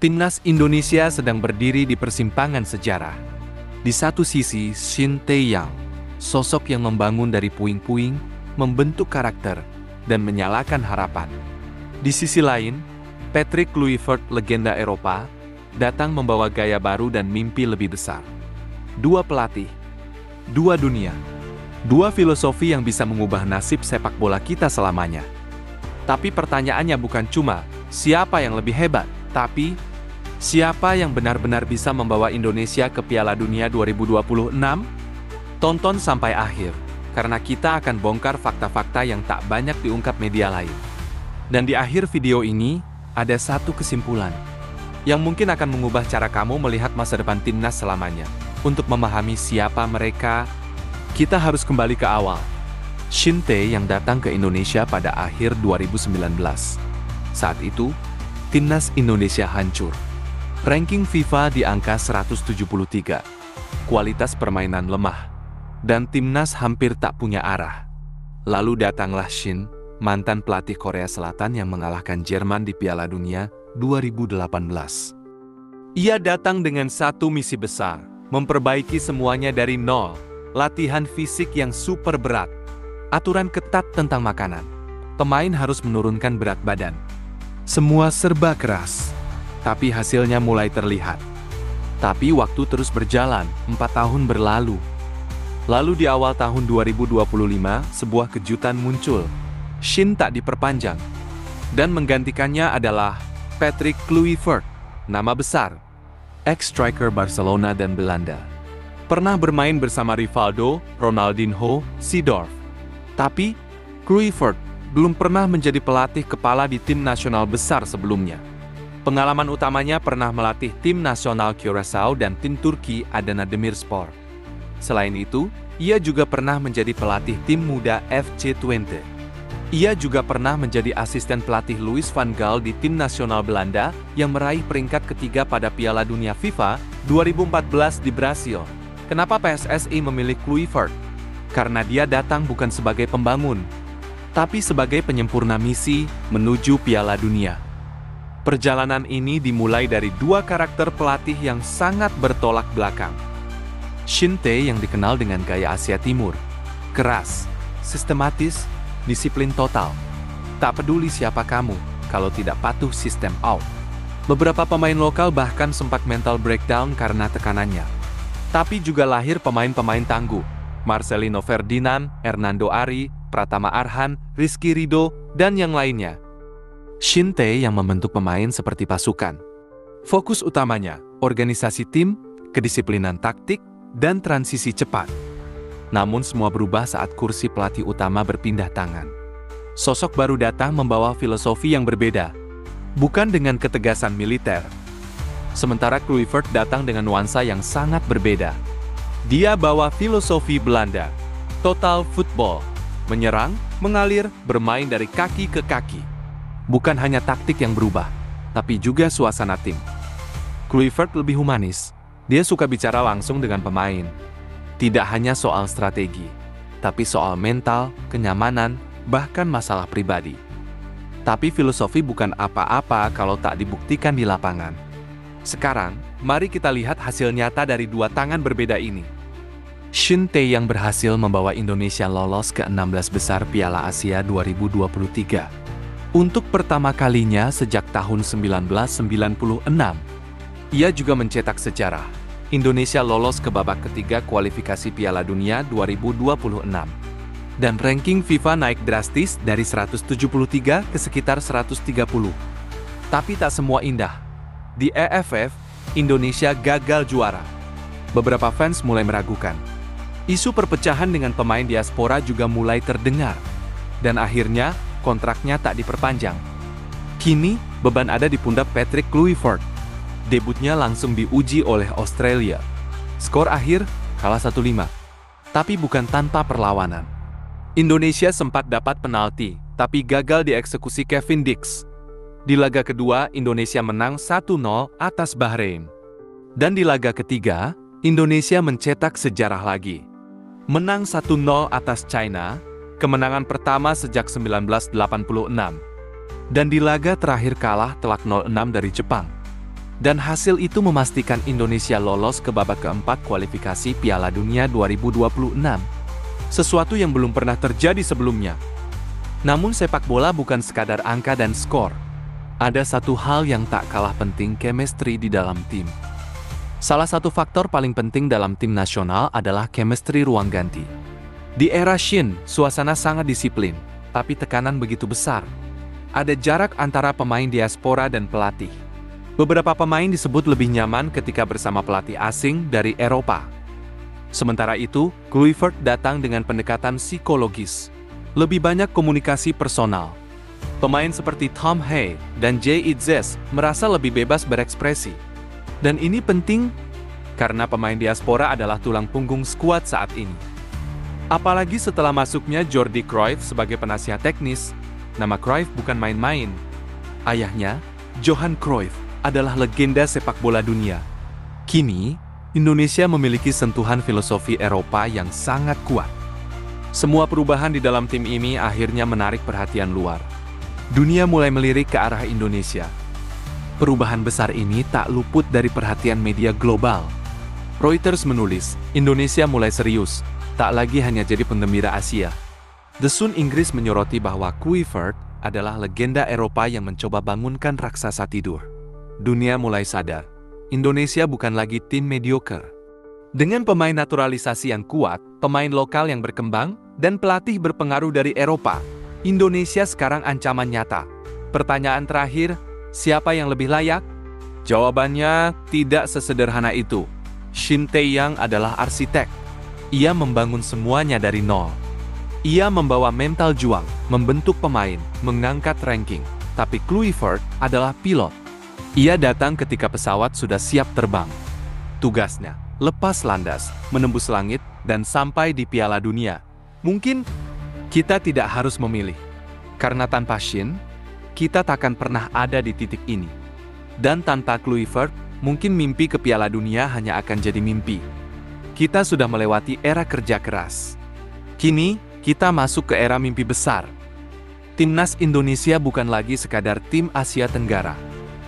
Timnas Indonesia sedang berdiri di persimpangan sejarah. Di satu sisi, Shin Tae-yong, sosok yang membangun dari puing-puing, membentuk karakter, dan menyalakan harapan. Di sisi lain, Patrick Kluivert, legenda Eropa, datang membawa gaya baru dan mimpi lebih besar. Dua pelatih, dua dunia, dua filosofi yang bisa mengubah nasib sepak bola kita selamanya. Tapi pertanyaannya bukan cuma siapa yang lebih hebat, tapi siapa yang benar-benar bisa membawa Indonesia ke Piala Dunia 2026? Tonton sampai akhir, karena kita akan bongkar fakta-fakta yang tak banyak diungkap media lain. Dan di akhir video ini, ada satu kesimpulan, yang mungkin akan mengubah cara kamu melihat masa depan timnas selamanya. Untuk memahami siapa mereka, kita harus kembali ke awal. Shin Tae yang datang ke Indonesia pada akhir 2019. Saat itu, timnas Indonesia hancur. Ranking FIFA di angka 173. Kualitas permainan lemah. Dan timnas hampir tak punya arah. Lalu datanglah Shin, mantan pelatih Korea Selatan yang mengalahkan Jerman di Piala Dunia 2018. Ia datang dengan satu misi besar, memperbaiki semuanya dari nol. Latihan fisik yang super berat. Aturan ketat tentang makanan. Pemain harus menurunkan berat badan. Semua serba keras. Tapi hasilnya mulai terlihat. Tapi waktu terus berjalan, 4 tahun berlalu. Lalu di awal tahun 2025, sebuah kejutan muncul. Shin tak diperpanjang. Dan menggantikannya adalah Patrick Kluivert, nama besar. Ex-striker Barcelona dan Belanda. Pernah bermain bersama Rivaldo, Ronaldinho, Seedorf. Tapi, Kluivert belum pernah menjadi pelatih kepala di tim nasional besar sebelumnya. Pengalaman utamanya pernah melatih tim nasional Curaçao dan tim Turki Adana Demirspor. Selain itu, ia juga pernah menjadi pelatih tim muda FC Twente. Ia juga pernah menjadi asisten pelatih Louis van Gaal di tim nasional Belanda yang meraih peringkat ketiga pada Piala Dunia FIFA 2014 di Brasil. Kenapa PSSI memilih Kluivert? Karena dia datang bukan sebagai pembangun, tapi sebagai penyempurna misi menuju Piala Dunia. Perjalanan ini dimulai dari dua karakter pelatih yang sangat bertolak belakang. Shin Tae yang dikenal dengan gaya Asia Timur, keras, sistematis, disiplin total. Tak peduli siapa kamu, kalau tidak patuh sistem out. Beberapa pemain lokal bahkan sempat mental breakdown karena tekanannya. Tapi juga lahir pemain-pemain tangguh, Marcelino Ferdinand, Hernando Ari, Pratama Arhan, Rizky Ridho, dan yang lainnya. Shin Tae yang membentuk pemain seperti pasukan. Fokus utamanya, organisasi tim, kedisiplinan taktik, dan transisi cepat. Namun semua berubah saat kursi pelatih utama berpindah tangan. Sosok baru datang membawa filosofi yang berbeda, bukan dengan ketegasan militer. Sementara Kluivert datang dengan nuansa yang sangat berbeda. Dia bawa filosofi Belanda, total football, menyerang, mengalir, bermain dari kaki ke kaki. Bukan hanya taktik yang berubah, tapi juga suasana tim. Kluivert lebih humanis. Dia suka bicara langsung dengan pemain. Tidak hanya soal strategi, tapi soal mental, kenyamanan, bahkan masalah pribadi. Tapi filosofi bukan apa-apa kalau tak dibuktikan di lapangan. Sekarang, mari kita lihat hasil nyata dari dua tangan berbeda ini. Shin Tae yang berhasil membawa Indonesia lolos ke 16 besar Piala Asia 2023. Untuk pertama kalinya sejak tahun 1996, ia juga mencetak sejarah. Indonesia lolos ke babak ketiga kualifikasi Piala Dunia 2026. Dan ranking FIFA naik drastis dari 173 ke sekitar 130. Tapi tak semua indah. Di EFF, Indonesia gagal juara. Beberapa fans mulai meragukan. Isu perpecahan dengan pemain diaspora juga mulai terdengar. Dan akhirnya, kontraknya tak diperpanjang. Kini, beban ada di pundak Patrick Kluivert. Debutnya langsung diuji oleh Australia. Skor akhir, kalah 1-5. Tapi bukan tanpa perlawanan. Indonesia sempat dapat penalti, tapi gagal dieksekusi Kevin Dix. Di laga kedua, Indonesia menang 1-0 atas Bahrain. Dan di laga ketiga, Indonesia mencetak sejarah lagi. Menang 1-0 atas China, kemenangan pertama sejak 1986. Dan di laga terakhir kalah telak 0-6 dari Jepang. Dan hasil itu memastikan Indonesia lolos ke babak keempat kualifikasi Piala Dunia 2026. Sesuatu yang belum pernah terjadi sebelumnya. Namun sepak bola bukan sekadar angka dan skor. Ada satu hal yang tak kalah penting, chemistry di dalam tim. Salah satu faktor paling penting dalam tim nasional adalah chemistry ruang ganti. Di era Shin, suasana sangat disiplin, tapi tekanan begitu besar. Ada jarak antara pemain diaspora dan pelatih. Beberapa pemain disebut lebih nyaman ketika bersama pelatih asing dari Eropa. Sementara itu, Kluivert datang dengan pendekatan psikologis. Lebih banyak komunikasi personal. Pemain seperti Tom Hay dan Jay Itzes merasa lebih bebas berekspresi. Dan ini penting karena pemain diaspora adalah tulang punggung skuad saat ini. Apalagi setelah masuknya Jordi Cruyff sebagai penasihat teknis, nama Cruyff bukan main-main. Ayahnya, Johan Cruyff, adalah legenda sepak bola dunia. Kini, Indonesia memiliki sentuhan filosofi Eropa yang sangat kuat. Semua perubahan di dalam tim ini akhirnya menarik perhatian luar. Dunia mulai melirik ke arah Indonesia. Perubahan besar ini tak luput dari perhatian media global. Reuters menulis, Indonesia mulai serius, tak lagi hanya jadi penggembira Asia. The Sun Inggris menyoroti bahwa Kluivert adalah legenda Eropa yang mencoba bangunkan raksasa tidur. Dunia mulai sadar, Indonesia bukan lagi tim mediocre. Dengan pemain naturalisasi yang kuat, pemain lokal yang berkembang, dan pelatih berpengaruh dari Eropa, Indonesia sekarang ancaman nyata. Pertanyaan terakhir, siapa yang lebih layak? Jawabannya tidak sesederhana itu. Shin Tae-yong adalah arsitek. Ia membangun semuanya dari nol. Ia membawa mental juang, membentuk pemain, mengangkat ranking. Tapi Kluivert adalah pilot. Ia datang ketika pesawat sudah siap terbang. Tugasnya, lepas landas, menembus langit, dan sampai di Piala Dunia. Mungkin kita tidak harus memilih. Karena tanpa Shin, kita takkan pernah ada di titik ini. Dan tanpa Kluivert, mungkin mimpi ke Piala Dunia hanya akan jadi mimpi. Kita sudah melewati era kerja keras. Kini, kita masuk ke era mimpi besar. Timnas Indonesia bukan lagi sekadar tim Asia Tenggara.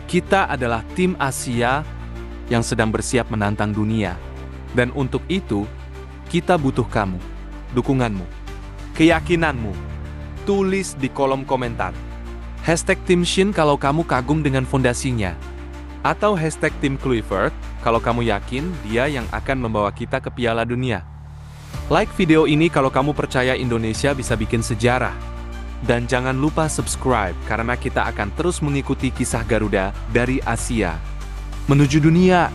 Kita adalah tim Asia yang sedang bersiap menantang dunia. Dan untuk itu, kita butuh kamu, dukunganmu, keyakinanmu. Tulis di kolom komentar. #TimShin kalau kamu kagum dengan fondasinya. Atau #Tim Kluivert kalau kamu yakin dia yang akan membawa kita ke Piala Dunia. Like video ini kalau kamu percaya Indonesia bisa bikin sejarah. Dan jangan lupa subscribe karena kita akan terus mengikuti kisah Garuda dari Asia menuju dunia.